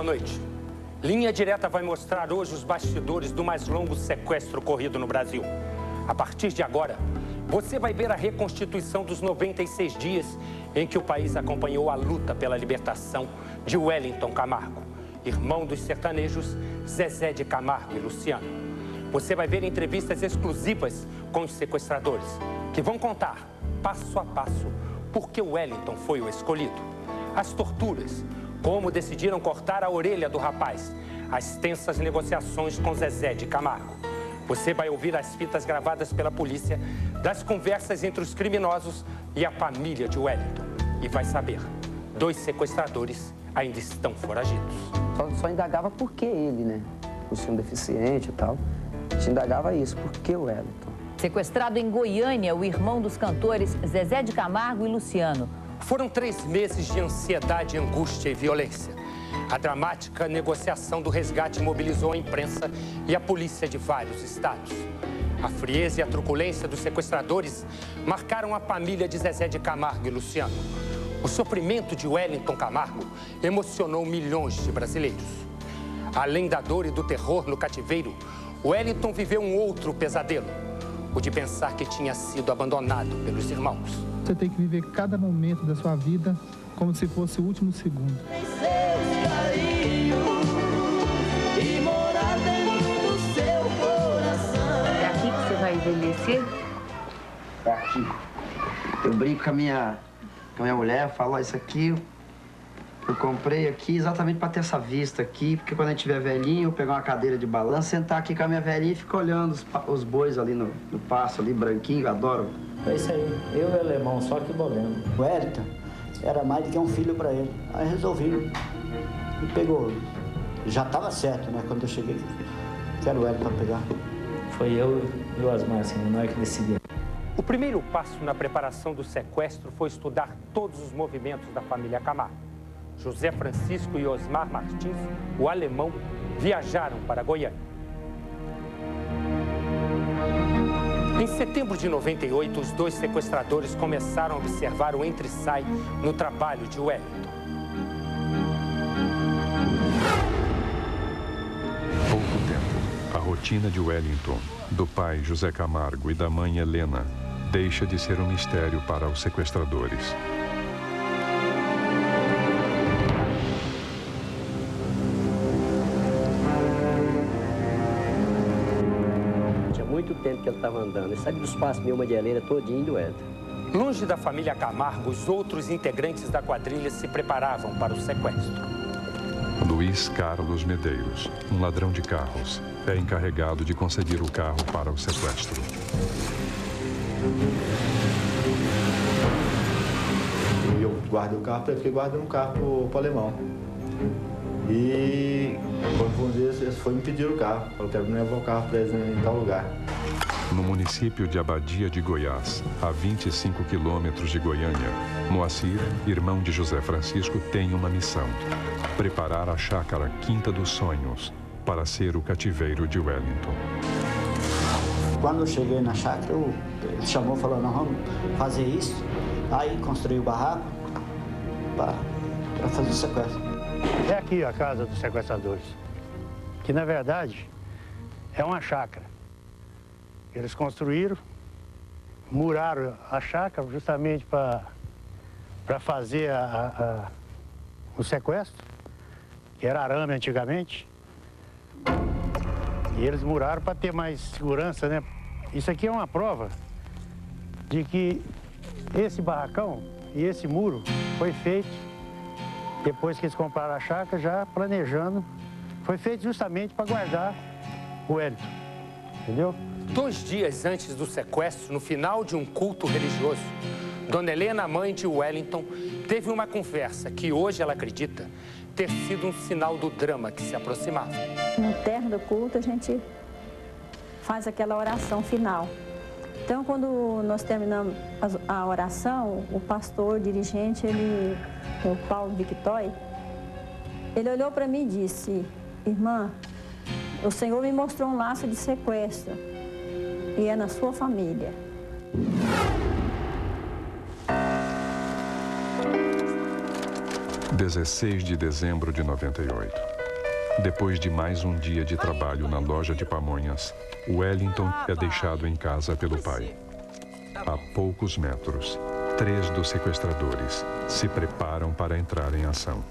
noite. Linha Direta vai mostrar hoje os bastidores do mais longo sequestro ocorrido no Brasil. A partir de agora, você vai ver a reconstituição dos 96 dias em que o país acompanhou a luta pela libertação de Wellington Camargo, irmão dos sertanejos Zezé de Camargo e Luciano. Você vai ver entrevistas exclusivas com os sequestradores, que vão contar, passo a passo, por que Wellington foi o escolhido. As torturas, como decidiram cortar a orelha do rapaz, as tensas negociações com Zezé de Camargo. Você vai ouvir as fitas gravadas pela polícia das conversas entre os criminosos e a família de Wellington. E vai saber, 2 sequestradores ainda estão foragidos. Só indagava por que ele, né? Por ser um deficiente e tal. A gente indagava isso, por que o Wellington? Sequestrado em Goiânia, o irmão dos cantores Zezé de Camargo e Luciano. Foram 3 meses de ansiedade, angústia e violência. A dramática negociação do resgate mobilizou a imprensa e a polícia de vários estados. A frieza e a truculência dos sequestradores marcaram a família de Zezé de Camargo e Luciano. O sofrimento de Wellington Camargo emocionou milhões de brasileiros. Além da dor e do terror no cativeiro, Wellington viveu um outro pesadelo, o de pensar que tinha sido abandonado pelos irmãos. Você tem que viver cada momento da sua vida como se fosse o último segundo. É aqui que você vai envelhecer? É aqui. Eu brinco com a minha mulher, falo, ó, isso aqui eu comprei aqui exatamente para ter essa vista aqui, porque quando a gente tiver velhinho, eu pegar uma cadeira de balanço, sentar aqui com a minha velhinha e ficar olhando os bois ali no pasto, ali branquinho, eu adoro. É isso aí, eu e o alemão, só que bolando. O Wellington era mais do que um filho para ele. Aí resolvi e pegou. Já estava certo, né? Quando eu cheguei, que era o Wellington para pegar. Foi eu e o Osmar, assim, nós que decidimos. O primeiro passo na preparação do sequestro foi estudar todos os movimentos da família Camargo. José Francisco e Osmar Martins, o alemão, viajaram para Goiânia. Em setembro de 98, os 2 sequestradores começaram a observar o entra e sai no trabalho de Wellington. Pouco tempo, a rotina de Wellington, do pai José Camargo e da mãe Helena, deixa de ser um mistério para os sequestradores. Muito tempo que ele estava andando. Ele sabe dos passos meio Madeleine todinho do Wellington. Longe da família Camargo, os outros integrantes da quadrilha se preparavam para o sequestro. Luiz Carlos Medeiros, um ladrão de carros, é encarregado de conceder o carro para o sequestro. E eu guardei o carro para ele, fiquei guardando o carro para o alemão. E quando fomos ver, eles foram me pedir o carro. Eu quero levar o carro para eles em tal lugar. No município de Abadia de Goiás, a 25 quilômetros de Goiânia, Moacir, irmão de José Francisco, tem uma missão: preparar a chácara Quinta dos Sonhos para ser o cativeiro de Wellington. Quando eu cheguei na chácara, ele chamou e falou, nós vamos fazer isso. Aí construí o barraco para fazer o sequestro. É aqui a casa dos sequestradores, que na verdade é uma chácara. Eles construíram, muraram a chácara justamente para fazer o sequestro, que era arame antigamente. E eles muraram para ter mais segurança, né? Isso aqui é uma prova de que esse barracão e esse muro foi feito depois que eles compraram a chácara, já planejando. Foi feito justamente para guardar o Wellington, entendeu? 2 dias antes do sequestro, no final de um culto religioso, Dona Helena, mãe de Wellington, teve uma conversa que hoje ela acredita ter sido um sinal do drama que se aproximava. No término do culto, a gente faz aquela oração final. Então, quando nós terminamos a oração, o pastor, dirigente, o Paulo Victoy, ele olhou para mim e disse, irmã, o Senhor me mostrou um laço de sequestro e é na sua família. 16 de dezembro de 98. Depois de mais um dia de trabalho na loja de pamonhas, Wellington é deixado em casa pelo pai. A poucos metros, 3 dos sequestradores se preparam para entrar em ação.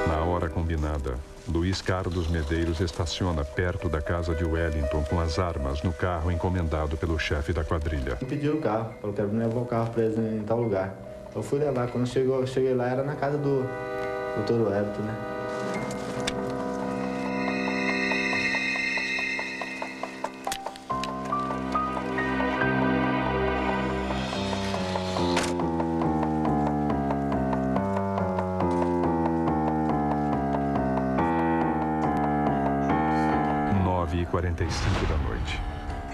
Na hora combinada, Luiz Carlos Medeiros estaciona perto da casa de Wellington com as armas no carro encomendado pelo chefe da quadrilha. Pediram o carro, falou que não levou o carro para eles em tal lugar. Eu fui levar, quando eu cheguei lá era na casa do Dr. Wellington, né? Da noite.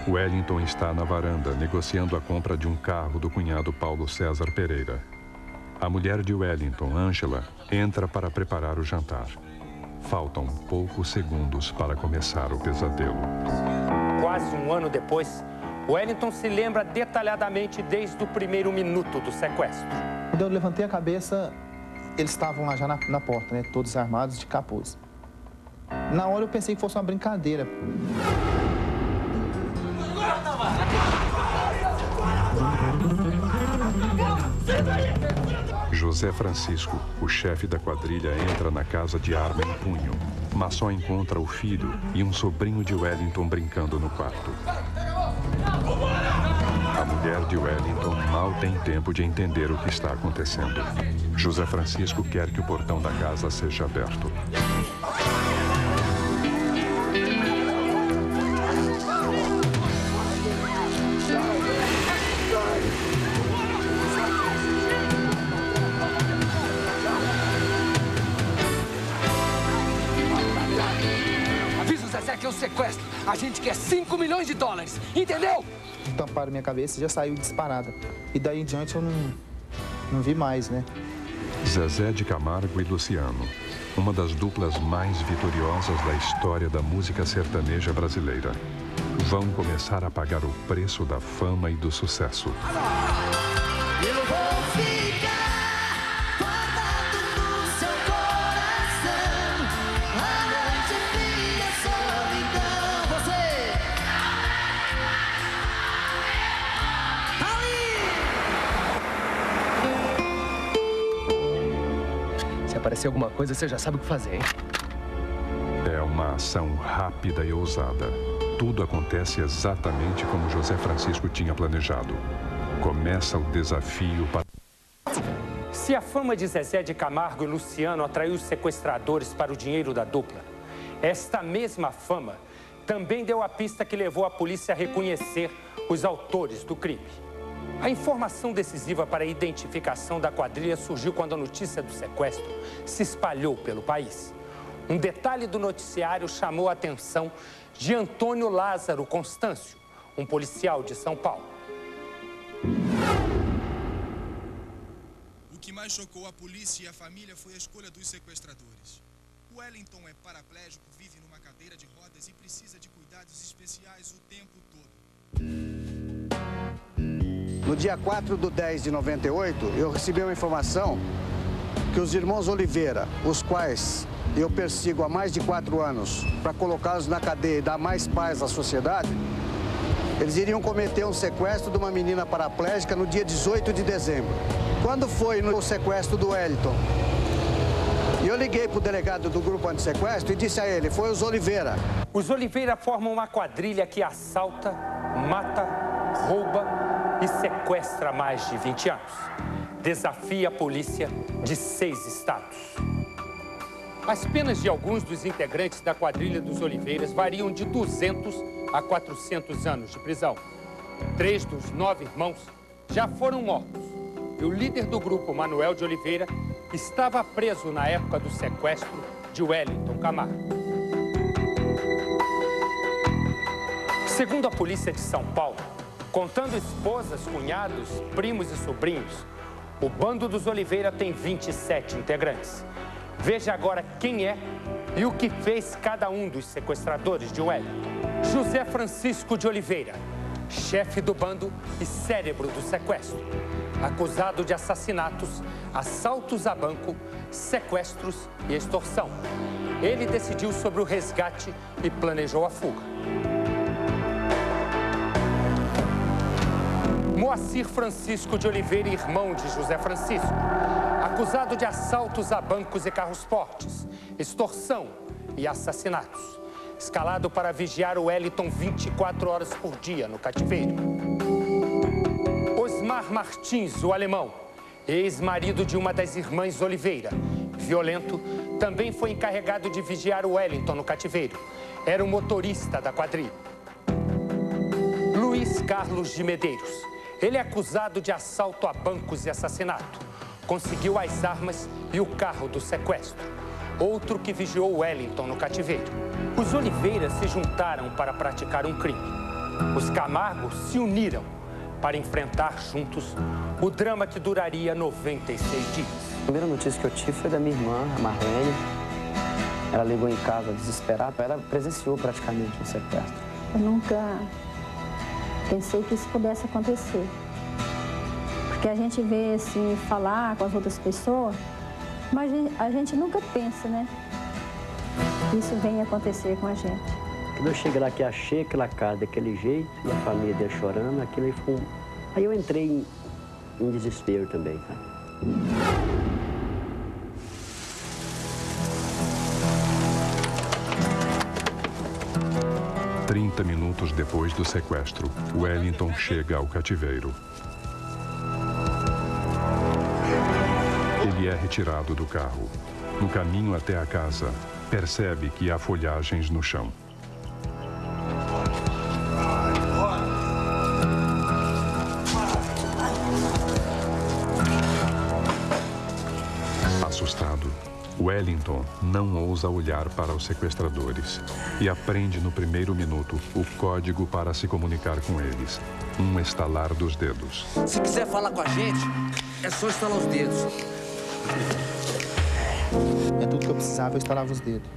Wellington está na varanda negociando a compra de um carro do cunhado Paulo César Pereira. A mulher de Wellington, Ângela, entra para preparar o jantar. Faltam poucos segundos para começar o pesadelo. Quase um ano depois, Wellington se lembra detalhadamente desde o primeiro minuto do sequestro. Quando eu levantei a cabeça, eles estavam lá já na porta, né? Todos armados de capuz. Na hora eu pensei que fosse uma brincadeira. José Francisco, o chefe da quadrilha, entra na casa de arma em punho, mas só encontra o filho e um sobrinho de Wellington brincando no quarto. A mulher de Wellington mal tem tempo de entender o que está acontecendo. José Francisco quer que o portão da casa seja aberto. Que é o sequestro. A gente quer 5 milhões de dólares, entendeu? Tamparam minha cabeça e já saiu disparada. E daí em diante eu não vi mais, né? Zezé de Camargo e Luciano, uma das duplas mais vitoriosas da história da música sertaneja brasileira, vão começar a pagar o preço da fama e do sucesso. Eu vou ficar guardado no seu coração. A noite fica solidão. Você ali. Se aparecer alguma coisa, você já sabe o que fazer, hein? É uma ação rápida e ousada. Tudo acontece exatamente como José Francisco tinha planejado. Começa o desafio para... Se a fama de Zezé de Camargo e Luciano atraiu os sequestradores para o dinheiro da dupla, esta mesma fama também deu a pista que levou a polícia a reconhecer os autores do crime. A informação decisiva para a identificação da quadrilha surgiu quando a notícia do sequestro se espalhou pelo país. Um detalhe do noticiário chamou a atenção de Antônio Lázaro Constâncio, um policial de São Paulo. O que mais chocou a polícia e a família foi a escolha dos sequestradores. Wellington é paraplégico, vive numa cadeira de rodas e precisa de cuidados especiais o tempo todo. No dia 4/10/98, eu recebi uma informação que os irmãos Oliveira, os quais eu persigo há mais de 4 anos para colocá-los na cadeia e dar mais paz à sociedade, eles iriam cometer um sequestro de uma menina paraplégica no dia 18 de dezembro. Quando foi no sequestro do Wellington? E eu liguei para o delegado do grupo antissequestro e disse a ele, foi os Oliveira. Os Oliveira formam uma quadrilha que assalta, mata, rouba e sequestra há mais de 20 anos. Desafia a polícia de 6 estados. As penas de alguns dos integrantes da quadrilha dos Oliveiras variam de 200 a 400 anos de prisão. 3 dos 9 irmãos já foram mortos. E o líder do grupo, Manuel de Oliveira, estava preso na época do sequestro de Wellington Camargo. Segundo a polícia de São Paulo, contando esposas, cunhados, primos e sobrinhos, o bando dos Oliveira tem 27 integrantes. Veja agora quem é e o que fez cada um dos sequestradores de Wellington. José Francisco de Oliveira, chefe do bando e cérebro do sequestro. Acusado de assassinatos, assaltos a banco, sequestros e extorsão. Ele decidiu sobre o resgate e planejou a fuga. Moacir Francisco de Oliveira, irmão de José Francisco, acusado de assaltos a bancos e carros fortes, extorsão e assassinatos. Escalado para vigiar o Wellington 24 horas por dia no cativeiro. Osmar Martins, o alemão, ex-marido de uma das irmãs Oliveira, violento, também foi encarregado de vigiar o Wellington no cativeiro. Era o motorista da quadrilha. Luiz Carlos de Medeiros. Ele é acusado de assalto a bancos e assassinato. Conseguiu as armas e o carro do sequestro. Outro que vigiou o Wellington no cativeiro. Os Oliveira se juntaram para praticar um crime. Os Camargo se uniram para enfrentar juntos o drama que duraria 96 dias. A primeira notícia que eu tive foi da minha irmã, a Marlene. Ela ligou em casa desesperada. Ela presenciou praticamente um sequestro. Eu nunca pensei que isso pudesse acontecer. Porque a gente vê, assim, falar com as outras pessoas, mas a gente nunca pensa, né? Isso vem acontecer com a gente. Quando eu cheguei lá, que achei aquela casa daquele jeito, e a família dele chorando, aquilo aí foi Aí eu entrei em desespero também, tá? 30 minutos depois do sequestro, Wellington chega ao cativeiro. Ele é retirado do carro. No caminho até a casa, percebe que há folhagens no chão. Assustado, Wellington não ousa olhar para os sequestradores e aprende no primeiro minuto o código para se comunicar com eles. Um estalar dos dedos. Se quiser falar com a gente, é só estalar os dedos. É tudo que eu precisava, eu estalava os dedos.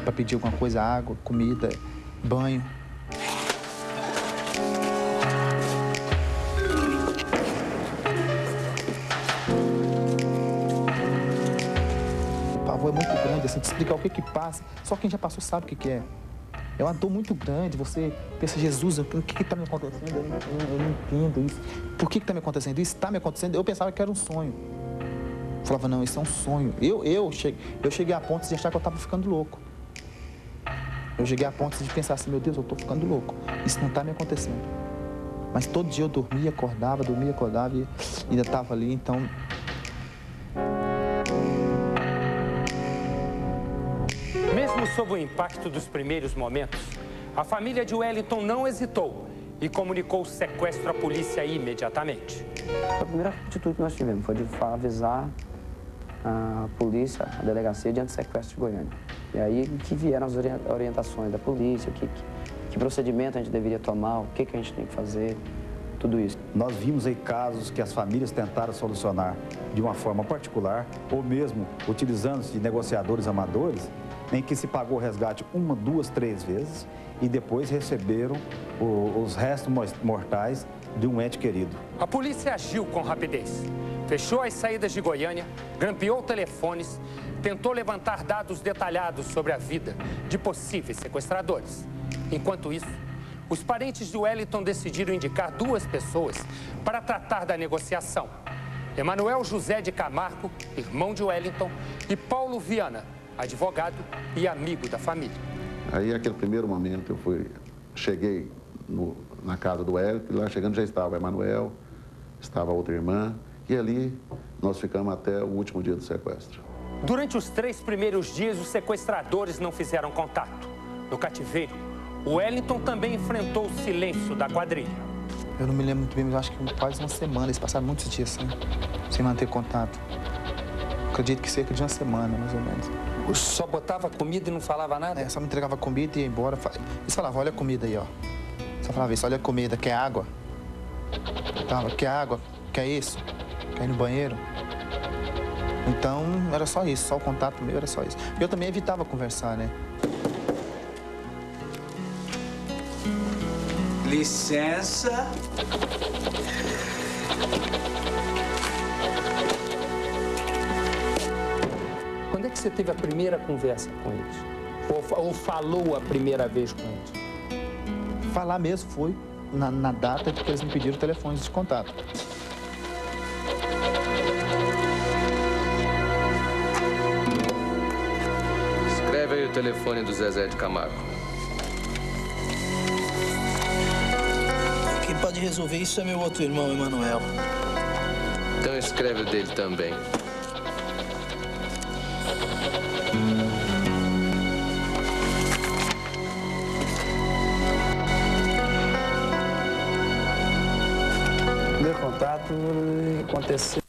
Para pedir alguma coisa, água, comida, banho. O pavor é muito grande, assim, te explicar o que passa. Só quem já passou sabe o que é. É uma dor muito grande, você pensa, Jesus, o que está me acontecendo? Eu não entendo isso. Por que está me acontecendo isso? Está me acontecendo? Eu pensava que era um sonho. Eu falava, não, isso é um sonho. Eu cheguei a ponto de achar que eu estava ficando louco. Eu cheguei a ponto de pensar assim, meu Deus, eu estou ficando louco. Isso não está me acontecendo. Mas todo dia eu dormia, acordava e ainda estava ali, então... Mesmo sob o impacto dos primeiros momentos, a família de Wellington não hesitou e comunicou o sequestro à polícia imediatamente. A primeira atitude que nós tivemos foi de avisar a polícia, a delegacia de antissequestro de Goiânia. E aí que vieram as orientações da polícia, que procedimento a gente deveria tomar, o que a gente tem que fazer, tudo isso. Nós vimos aí casos que as famílias tentaram solucionar de uma forma particular, ou mesmo utilizando-se de negociadores amadores, em que se pagou o resgate 1, 2, 3 vezes e depois receberam os restos mortais de um ente querido. A polícia agiu com rapidez. Fechou as saídas de Goiânia, grampeou telefones, tentou levantar dados detalhados sobre a vida de possíveis sequestradores. Enquanto isso, os parentes de Wellington decidiram indicar 2 pessoas para tratar da negociação. Emanuel José de Camargo, irmão de Wellington, e Paulo Viana, advogado e amigo da família. Aí, naquele primeiro momento, cheguei na casa do Wellington, e lá chegando já estava o Emanuel, estava a outra irmã, e ali nós ficamos até o último dia do sequestro. Durante os 3 primeiros dias, os sequestradores não fizeram contato. No cativeiro, o Wellington também enfrentou o silêncio da quadrilha. Eu não me lembro muito bem, mas acho que quase uma semana, eles passaram muitos dias sem manter contato. Acredito que cerca de uma semana, mais ou menos. Só botava comida e não falava nada? Só me entregava comida e ia embora. Eles falavam, olha a comida aí, ó. Só falava isso, olha a comida, quer água? Quer água? Quer isso? Quer ir no banheiro? Então, era só isso, só o contato meu era só isso. Eu também evitava conversar, né? Licença. Quando é que você teve a primeira conversa com eles? Ou falou a primeira vez com eles? Falar mesmo foi na data que eles me pediram telefones de contato. Escreve aí o telefone do Zezé de Camargo. Quem pode resolver isso é meu outro irmão, Emanuel. Então escreve o dele também. O meu contato aconteceu